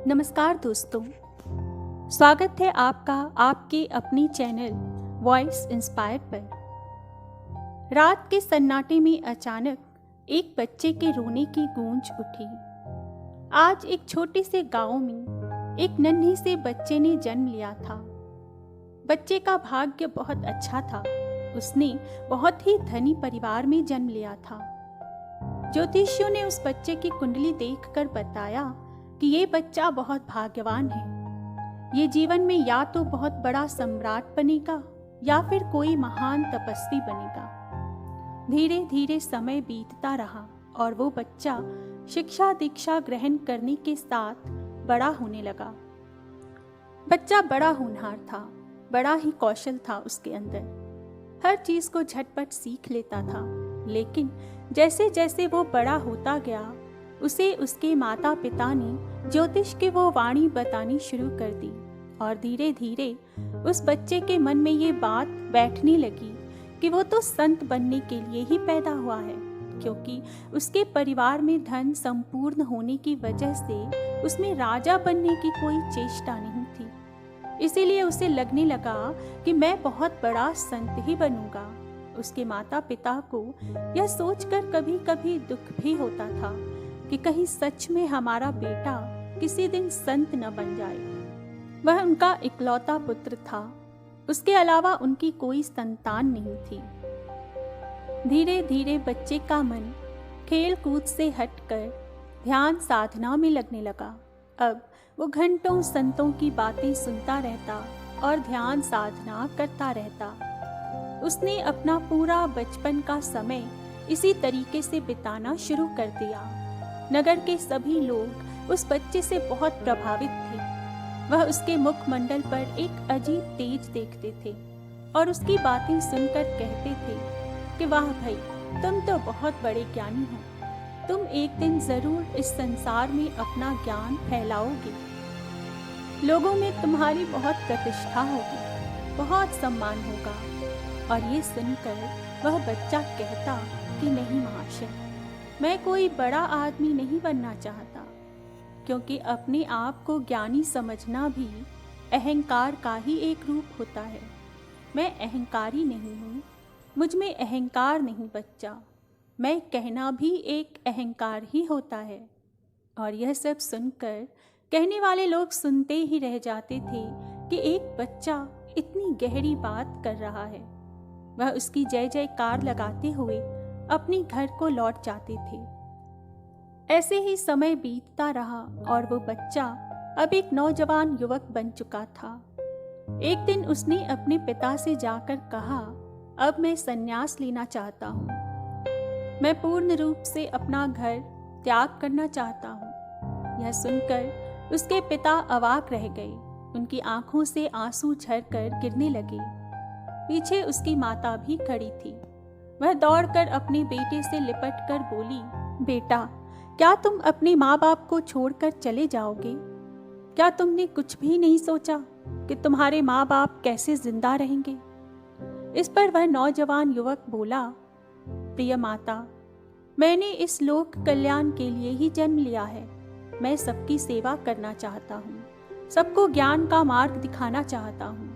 नमस्कार दोस्तों, स्वागत है आपका आपके अपनी चैनल वॉइस इंस्पायर पर। रात के सन्नाटे में अचानक एक बच्चे के रोने की गूंज उठी। आज एक छोटे से गांव में एक नन्हे से बच्चे ने जन्म लिया था। बच्चे का भाग्य बहुत अच्छा था। उसने बहुत ही धनी परिवार में जन्म लिया था। ज्योतिषियों ने उस बच्चे की कुंडली देखकर बताया कि ये बच्चा बहुत भाग्यवान है। ये जीवन में या तो बहुत बड़ा सम्राट बनेगा या फिर कोई महान तपस्वी बनेगा। धीरे धीरे समय बीतता रहा और वो बच्चा शिक्षा दीक्षा ग्रहण करने के साथ बड़ा होने लगा। बच्चा बड़ा होनहार था, बड़ा ही कौशल था उसके अंदर। हर चीज को झटपट सीख लेता था। लेकिन जैसे जैसे वो बड़ा होता गया, उसे उसके माता पिता ने ज्योतिष की वो वाणी बतानी शुरू कर दी और धीरे धीरे उस बच्चे के मन में ये बात बैठने लगी कि वो तो संत बनने के लिए ही पैदा हुआ है, क्योंकि उसके परिवार में धन संपूर्ण होने की वजह से उसमें राजा बनने की कोई चेष्टा नहीं थी। इसीलिए उसे लगने लगा कि मैं बहुत बड़ा संत ही बनूंगा। उसके माता पिता को यह सोचकर कभी कभी दुख भी होता था कि कहीं सच में हमारा बेटा किसी दिन संत न बन जाए। वह उनका इकलौता पुत्र था। उसके अलावा उनकी कोई संतान नहीं थी। धीरे धीरे बच्चे का मन खेल कूद से हटकर ध्यान साधना में लगने लगा। अब वो घंटों संतों की बातें सुनता रहता और ध्यान साधना करता रहता। उसने अपना पूरा बचपन का समय इसी तरीके से बिताना शुरू कर दिया। नगर के सभी लोग उस बच्चे से बहुत प्रभावित थे। वह उसके मुखमंडल पर एक अजीब तेज देखते थे और उसकी बातें सुनकर कहते थे कि वाह भाई, तुम तो बहुत बड़े ज्ञानी हो। तुम एक दिन जरूर इस संसार में अपना ज्ञान फैलाओगे। लोगों में तुम्हारी बहुत प्रतिष्ठा होगी, बहुत सम्मान होगा। और ये सुनकर वह बच्चा कहता कि नहीं महाशय, मैं कोई बड़ा आदमी नहीं बनना चाहता, क्योंकि अपने आप को ज्ञानी समझना भी अहंकार का ही एक रूप होता है। मैं अहंकारी नहीं हूँ, मुझ में अहंकार नहीं बच्चा। मैं कहना भी एक अहंकार ही होता है। और यह सब सुनकर कहने वाले लोग सुनते ही रह जाते थे कि एक बच्चा इतनी गहरी बात कर रहा है। वह उसकी जय जयकार लगाते हुए अपने घर को लौट जाते थे। ऐसे ही समय बीतता रहा और वो बच्चा अब एक नौजवान युवक बन चुका था। एक दिन उसने अपने पिता से जाकर कहा, अब मैं संन्यास लेना चाहता हूँ। मैं पूर्ण रूप से अपना घर त्याग करना चाहता हूँ। यह सुनकर उसके पिता अवाक रह गए। उनकी आंखों से आंसू झरकर गिरने लगे। पीछे उसकी माता भी खड़ी थी। वह दौड़कर अपने बेटे से लिपटकर बोली, बेटा, क्या तुम अपने माँ बाप को छोड़कर चले जाओगे? क्या तुमने कुछ भी नहीं सोचा कि तुम्हारे माँ बाप कैसे जिंदा रहेंगे? इस पर वह नौजवान युवक बोला, प्रिय माता, मैंने इस लोक कल्याण के लिए ही जन्म लिया है। मैं सबकी सेवा करना चाहता हूँ, सबको ज्ञान का मार्ग दिखाना चाहता हूँ।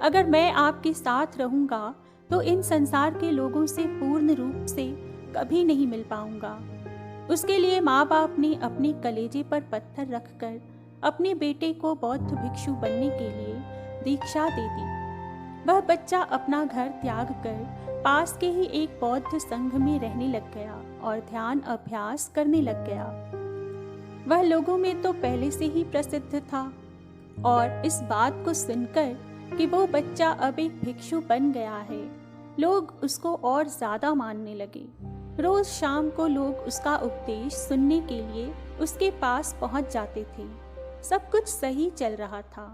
अगर मैं आपके साथ रहूंगा तो इन संसार के लोगों से पूर्ण रूप से कभी नहीं मिल पाऊंगा। उसके लिए माँ बाप ने अपने कलेजे पर पत्थर रखकर अपने बेटे को बौद्ध भिक्षु बनने के लिए दीक्षा दे दी। वह बच्चा अपना घर त्याग कर पास के ही एक बौद्ध संघ में रहने लग गया और ध्यान अभ्यास करने लग गया। वह लोगों में तो पहले से ही प्रसिद्ध था और इस बात को सुनकर कि वो बच्चा अब एक भिक्षु बन गया है, लोग उसको और ज्यादा मानने लगे। रोज शाम को लोग उसका उपदेश सुनने के लिए उसके पास पहुंच जाते थे। सब कुछ सही चल रहा था,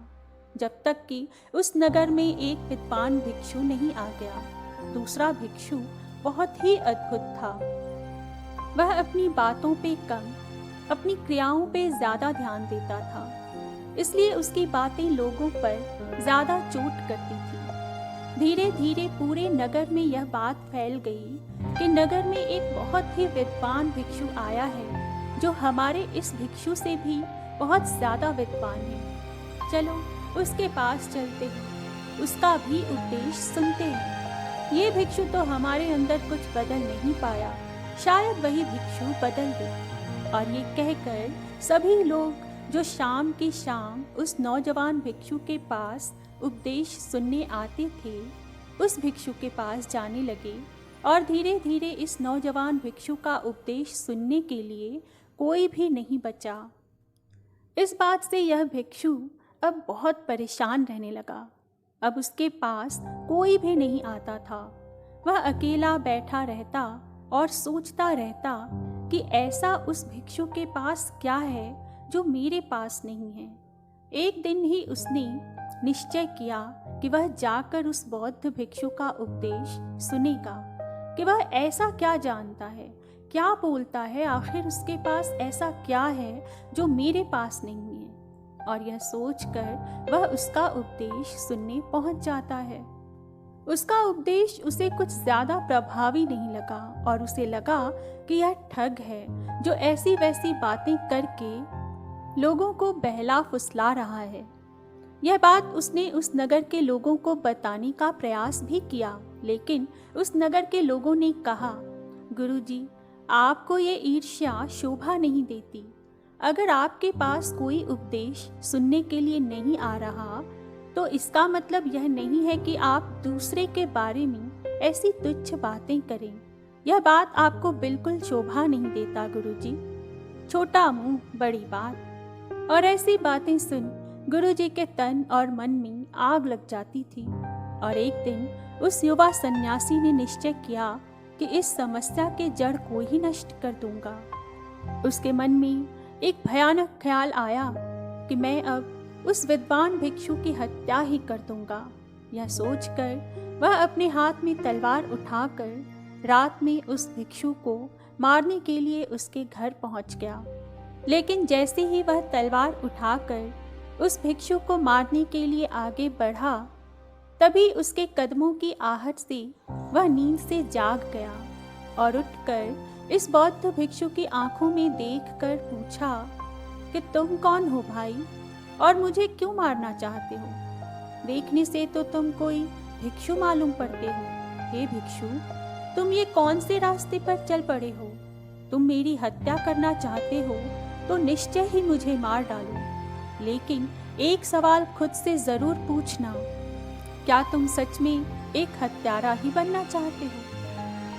जब तक कि उस नगर में एक विद्वान भिक्षु नहीं आ गया। दूसरा भिक्षु बहुत ही अद्भुत था। वह अपनी बातों पे कम, अपनी क्रियाओं पे ज्यादा ध्यान देता था, इसलिए उसकी बातें लोगों पर ज्यादा चोट करती थी। धीरे धीरे पूरे नगर में यह बात फैल गई कि नगर में एक बहुत ही विद्वान भिक्षु आया है जो हमारे इस भिक्षु से भी बहुत ज़्यादा विद्वान है। चलो उसके पास चलते हैं, उसका भी उपदेश सुनते हैं। ये भिक्षु तो हमारे अंदर कुछ बदल नहीं पाया, शायद वही भिक्षु बदल दे। और ये कहकर सभी लोग जो शाम की शाम उस नौजवान भिक्षु के पास उपदेश सुनने आते थे, उस भिक्षु के पास जाने लगे। और धीरे धीरे इस नौजवान भिक्षु का उपदेश सुनने के लिए कोई भी नहीं बचा। इस बात से यह भिक्षु अब बहुत परेशान रहने लगा। अब उसके पास कोई भी नहीं आता था। वह अकेला बैठा रहता और सोचता रहता कि ऐसा उस भिक्षु के पास क्या है जो मेरे पास नहीं है। एक दिन ही उसने निश्चय किया कि वह जाकर उस बौद्ध भिक्षु का उपदेश सुनेगा कि वह ऐसा क्या जानता है, क्या बोलता है, आखिर उसके पास ऐसा क्या है जो मेरे पास नहीं है। और यह सोचकर वह उसका उपदेश सुनने पहुंच जाता है। उसका उपदेश उसे कुछ ज़्यादा प्रभावी नहीं लगा और उसे लगा कि यह ठग है जो ऐसी वैसी बातें करके लोगों को बहला फुसला रहा है। यह बात उसने उस नगर के लोगों को बताने का प्रयास भी किया, लेकिन उस नगर के लोगों ने कहा, गुरुजी, आपको ये ईर्ष्या शोभा नहीं देती। अगर आपके पास कोई उपदेश सुनने के लिए नहीं आ रहा तो इसका मतलब यह नहीं है कि आप दूसरे के बारे में ऐसी तुच्छ बातें करें। यह बात आपको बिल्कुल शोभा नहीं देता गुरुजी। छोटा मुंह बड़ी बात। और ऐसी बातें सुन गुरुजी के तन और मन में आग लग जाती थी। और एक दिन उस युवा सन्यासी ने निश्चय किया कि इस समस्या के जड़ को ही नष्ट कर दूंगा। उसके मन में एक भयानक ख्याल आया कि मैं अब उस विद्वान भिक्षु की हत्या ही कर दूंगा। यह सोचकर वह अपने हाथ में तलवार उठाकर रात में उस भिक्षु को मारने के लिए उसके घर पहुंच गया। लेकिन जैसे ही वह तलवार उठाकर उस भिक्षु को मारने के लिए आगे बढ़ा, तभी उसके कदमों की आहट से वह नींद से जाग गया और उठकर इस बौद्ध भिक्षु की आंखों में देखकर पूछा कि तुम कौन हो भाई और मुझे क्यों मारना चाहते हो? देखने से तो तुम कोई भिक्षु मालूम पड़ते हो। हे भिक्षु, तुम ये कौन से रास्ते पर चल पड़े हो? तुम मेरी हत्या करना चाहते हो तो निश्चय ही मुझे मार डालो, लेकिन एक सवाल खुद से जरूर पूछना, क्या तुम सच में एक हत्यारा ही बनना चाहते हो?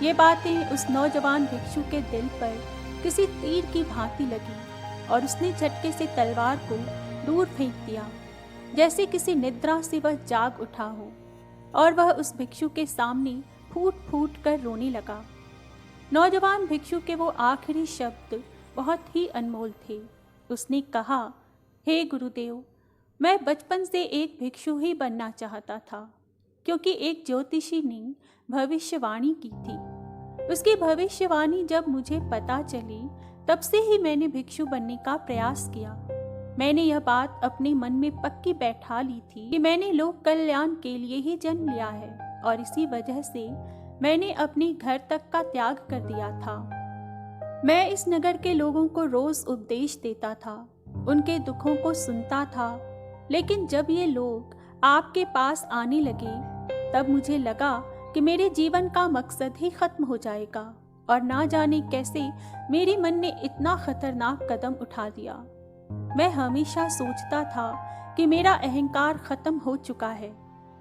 ये बातें उस नौजवान भिक्षु के दिल पर किसी तीर की भांति लगी और उसने झटके से तलवार को दूर फेंक दिया, जैसे किसी निद्रा से वह जाग उठा हो। और वह उस भिक्षु के सामने फूट फूट कर रोने लगा। नौजवान भिक्षु के वो आखिरी शब्द बहुत ही अनमोल थे। उसने कहा, हे गुरुदेव, मैं बचपन से एक भिक्षु ही बनना चाहता था, क्योंकि एक ज्योतिषी ने भविष्यवाणी की थी। उसकी भविष्यवाणी जब मुझे पता चली, तब से ही मैंने भिक्षु बनने का प्रयास किया। मैंने यह बात अपने मन में पक्की बैठा ली थी कि मैंने लोक कल्याण के लिए ही जन्म लिया है, और इसी वजह से मैंने अपने घर तक का त्याग कर दिया था। मैं इस नगर के लोगों को रोज उपदेश देता था, उनके दुखों को सुनता था, लेकिन जब ये लोग आपके पास आने लगे, तब मुझे लगा कि मेरे जीवन का मकसद ही खत्म हो जाएगा। और ना जाने कैसे मेरे मन ने इतना खतरनाक कदम उठा दिया। मैं हमेशा सोचता था कि मेरा अहंकार खत्म हो चुका है,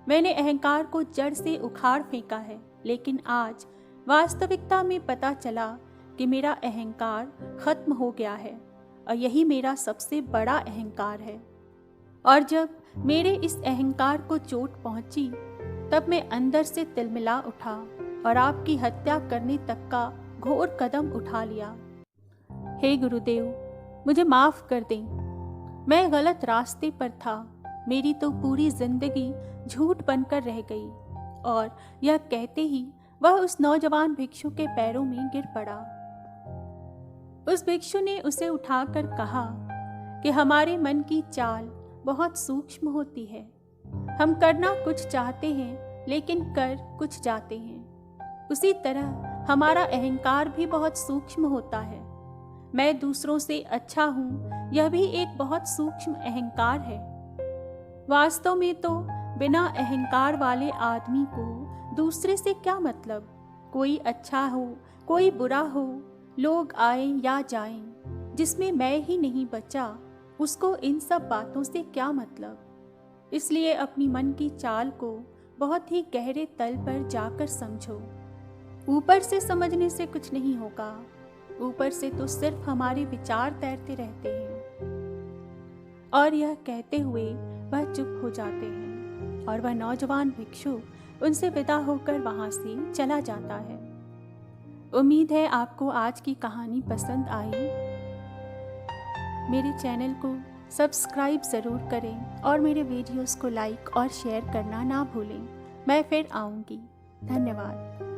मैंने अहंकार को जड़ से उखाड़ फेंका है। लेकिन आज वास्तविकता में पता चला कि मेरा अहंकार खत्म हो गया है और यही मेरा सबसे बड़ा अहंकार है। और जब मेरे इस अहंकार को चोट पहुंची, तब मैं अंदर से तिलमिला उठा और आपकी हत्या करने तक का घोर कदम उठा लिया। हे गुरुदेव, मुझे माफ़ कर दें, मैं गलत रास्ते पर था। मेरी तो पूरी जिंदगी झूठ बनकर रह गई। और यह कहते ही वह उस नौजवान भिक्षु के पैरों में गिर पड़ा। उस भिक्षु ने उसे उठाकर कहा कि हमारे मन की चाल बहुत सूक्ष्म होती है। हम करना कुछ चाहते हैं, लेकिन कर कुछ जाते हैं। उसी तरह हमारा अहंकार भी बहुत सूक्ष्म होता है। मैं दूसरों से अच्छा हूँ, यह भी एक बहुत सूक्ष्म अहंकार है। वास्तव में तो बिना अहंकार वाले आदमी को दूसरे से क्या मतलब। कोई अच्छा हो, कोई बुरा हो, लोग आए या जाएं, जिसमें मैं ही नहीं बचा, उसको इन सब बातों से क्या मतलब। इसलिए अपनी मन की चाल को बहुत ही गहरे तल पर जाकर समझो। ऊपर से समझने से कुछ नहीं होगा। ऊपर से तो सिर्फ हमारे विचार तैरते रहते हैं। और यह कहते हुए वह चुप हो जाते हैं और वह नौजवान भिक्षु उनसे विदा होकर वहां से चला जाता है। उम्मीद है आपको आज की कहानी पसंद आई। मेरे चैनल को सब्सक्राइब ज़रूर करें और मेरे वीडियोस को लाइक और शेयर करना ना भूलें। मैं फिर आऊँगी। धन्यवाद।